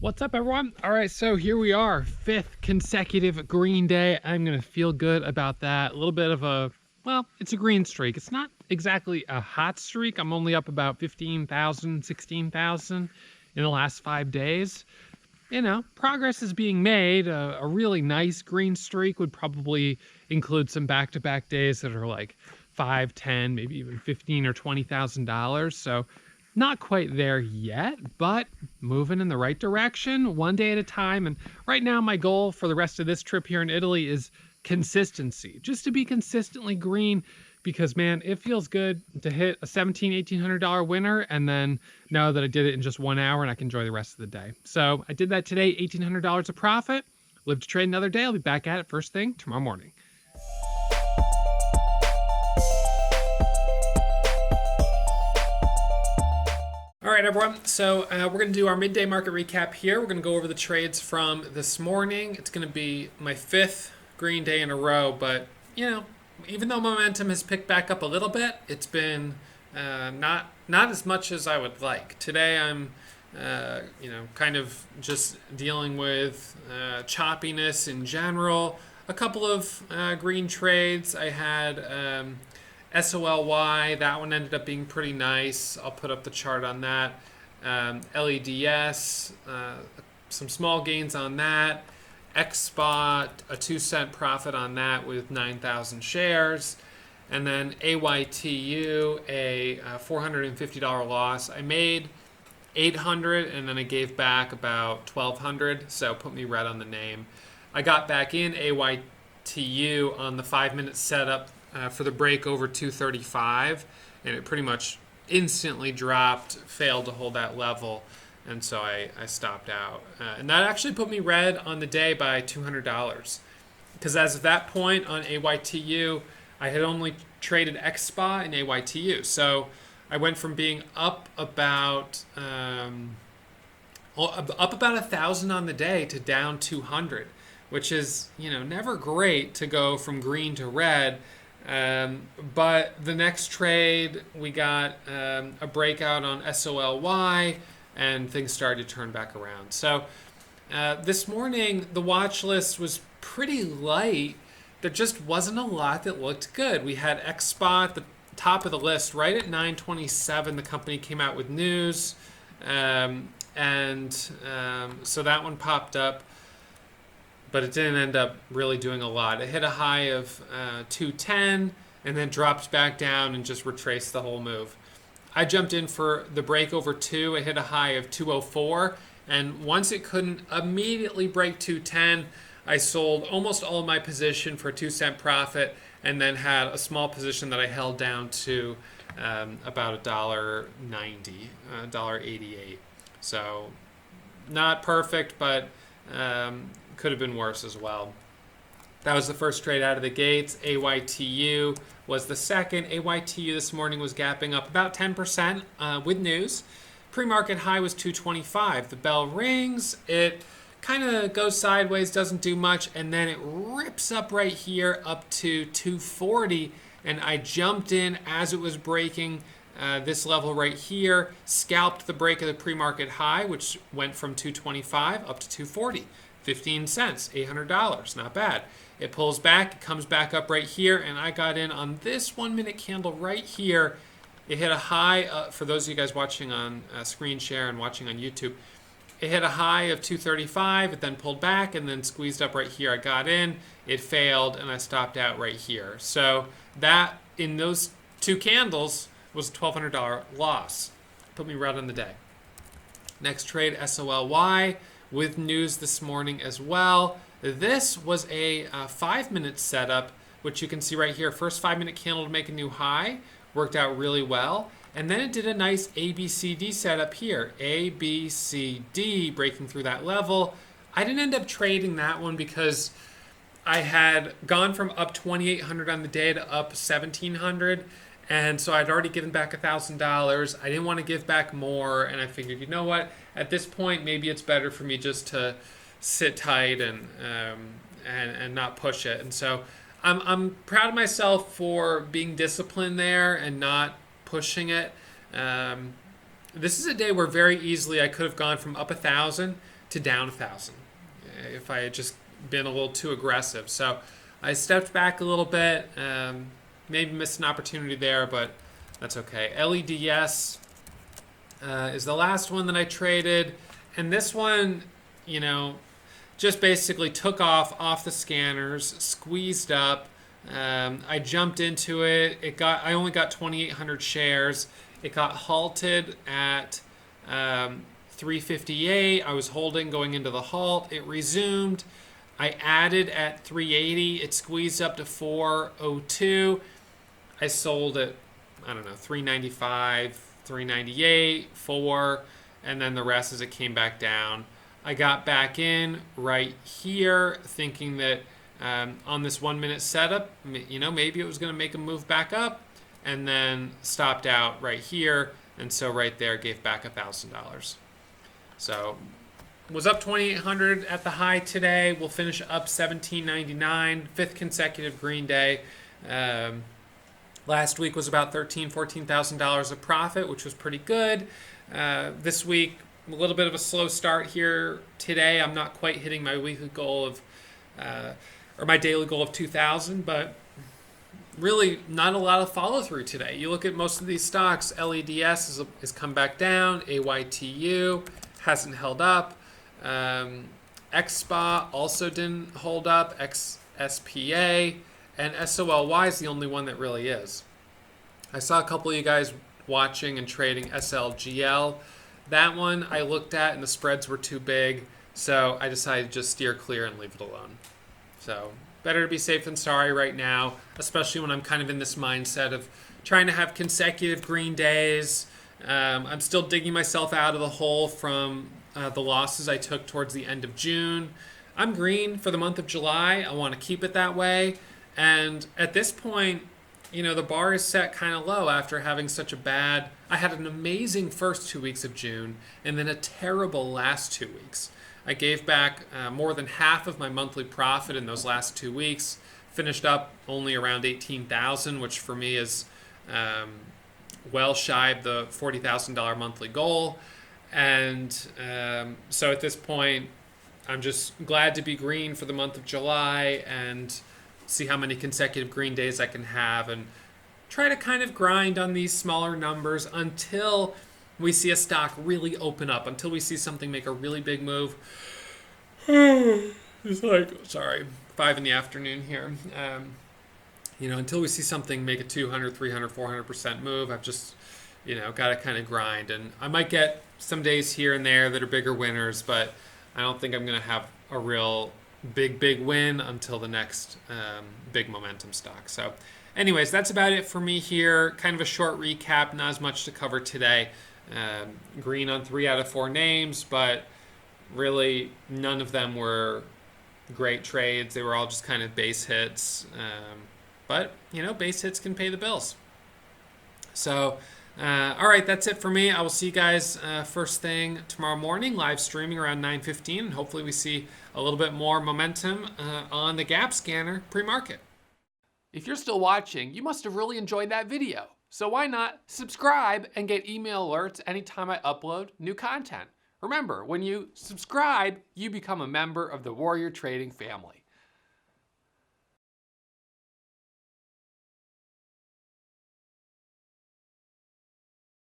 What's up, everyone? All right, so here we are, fifth consecutive green day. I'm gonna feel good about that. A little bit of it's a green streak. It's not exactly a hot streak. I'm only up about 15,000, 16,000 in the last 5 days. You know, progress is being made. A really nice green streak would probably include some back-to-back days that are like 5, 10, maybe even 15 or $20,000. So not quite there yet, but moving in the right direction, one day at a time. And right now, my goal for the rest of this trip here in Italy is consistency, just to be consistently green, because man, it feels good to hit a $1,700-$1,800 winner and then know that I did it in just 1 hour and I can enjoy the rest of the day. So I did that today, $1,800 of profit. Live to trade another day. I'll be back at it first thing tomorrow morning. All right, everyone. So we're going to do our midday market recap here. We're going to go over the trades from this morning. It's going to be my fifth green day in a row, but even though momentum has picked back up a little bit, it's been not as much as I would like. Today I'm kind of just dealing with choppiness in general. A couple of green trades. I had SOLY, that one ended up being pretty nice. I'll put up the chart on that. LEDS, some small gains on that. XSpot, a 2-cent profit on that with 9,000 shares. And then AYTU, a $450 loss. I made $800 and then I gave back about $1,200, so put me red on the name. I got back in AYTU on the 5-minute setup for the break over 235, and it pretty much instantly dropped, failed to hold that level, and so I stopped out. And that actually put me red on the day by $200, because as of that point on AYTU, I had only traded XSPA and AYTU. So I went from being up about 1,000 on the day to down 200, which is never great to go from green to red. But the next trade, we got a breakout on SOLY, and things started to turn back around. So this morning, the watch list was pretty light. There just wasn't a lot that looked good. We had XSpot at the top of the list, right at 9:27. The company came out with news, so that one popped up, but it didn't end up really doing a lot. It hit a high of 210 and then dropped back down and just retraced the whole move. I jumped in for the break over 2. It hit a high of 204, and once it couldn't immediately break 210, I sold almost all of my position for a 2-cent profit, and then had a small position that I held down to about $1.90, $1.88. So not perfect, but could have been worse as well. That was the first trade out of the gates. AYTU was the second. AYTU this morning was gapping up about 10% with news. Pre-market high was 225. The bell rings. It kind of goes sideways, doesn't do much, and then it rips up right here up to 240. And I jumped in as it was breaking this level right here, scalped the break of the pre-market high, which went from 225 up to 240. 15 cents, $800, not bad. It pulls back, it comes back up right here, and I got in on this 1-minute candle right here. It hit a high, for those of you guys watching on screen share and watching on YouTube, it hit a high of 235, it then pulled back and then squeezed up right here. I got in, it failed, and I stopped out right here. So that, in those 2 candles, was a $1,200 loss. Put me right on the day. Next trade, SOLY, with news this morning as well. This was a 5-minute setup, which you can see right here. First 5-minute candle to make a new high. Worked out really well. And then it did a nice ABCD setup here. ABCD, breaking through that level. I didn't end up trading that one because I had gone from up 2,800 on the day to up 1,700. And so I'd already given back $1,000. I didn't want to give back more. And I figured, you know what? At this point, maybe it's better for me just to sit tight and not push it. And so I'm proud of myself for being disciplined there and not pushing it. This is a day where very easily I could have gone from up 1,000 to down 1,000 if I had just been a little too aggressive. So I stepped back a little bit, maybe missed an opportunity there, but that's okay. LEDS is the last one that I traded. And this one, just basically took off the scanners, squeezed up. I jumped into it. I only got 2,800 shares. It got halted at 358. I was holding going into the halt. It resumed. I added at 380. It squeezed up to 402. I sold at, 395, 398, 4, and then the rest as it came back down. I got back in right here thinking that on this 1 minute setup, maybe it was going to make a move back up, and then stopped out right here. And so right there gave back $1,000. So was up 2,800 at the high today. We'll finish up 1,799, fifth consecutive green day. Last week was about $14,000 of profit, which was pretty good. This week, a little bit of a slow start here today. I'm not quite hitting my weekly goal of, or my daily goal of 2,000, but really not a lot of follow through today. You look at most of these stocks, LEDS has come back down, AYTU hasn't held up, XSPA also didn't hold up, XSPA, and SOLY is the only one that really is. I saw a couple of you guys watching and trading SLGL. That one I looked at and the spreads were too big, so I decided to just steer clear and leave it alone. So better to be safe than sorry right now, especially when I'm kind of in this mindset of trying to have consecutive green days. I'm still digging myself out of the hole from the losses I took towards the end of June. I'm green for the month of July. I want to keep it that way. And at this point, the bar is set kind of low after having such a bad... I had an amazing first 2 weeks of June and then a terrible last 2 weeks. I gave back more than half of my monthly profit in those last 2 weeks, finished up only around 18,000, which for me is well shy of the $40,000 monthly goal. And so at this point, I'm just glad to be green for the month of July and see how many consecutive green days I can have and try to kind of grind on these smaller numbers until we see a stock really open up, until we see something make a really big move. It's like, 5 in the afternoon here. Until we see something make a 200, 300, 400% move, I've just, got to kind of grind. And I might get some days here and there that are bigger winners, but I don't think I'm going to have a real big win until the next big momentum stock. So anyways, that's about it for me here. Kind of a short recap, not as much to cover today. Green on 3 out of 4 names, but really none of them were great trades. They were all just kind of base hits. But base hits can pay the bills. So all right, that's it for me. I will see you guys first thing tomorrow morning, live streaming around 9:15, and hopefully we see a little bit more momentum on the gap scanner pre-market. If you're still watching, you must have really enjoyed that video. So why not subscribe and get email alerts anytime I upload new content? Remember, when you subscribe, you become a member of the Warrior Trading family.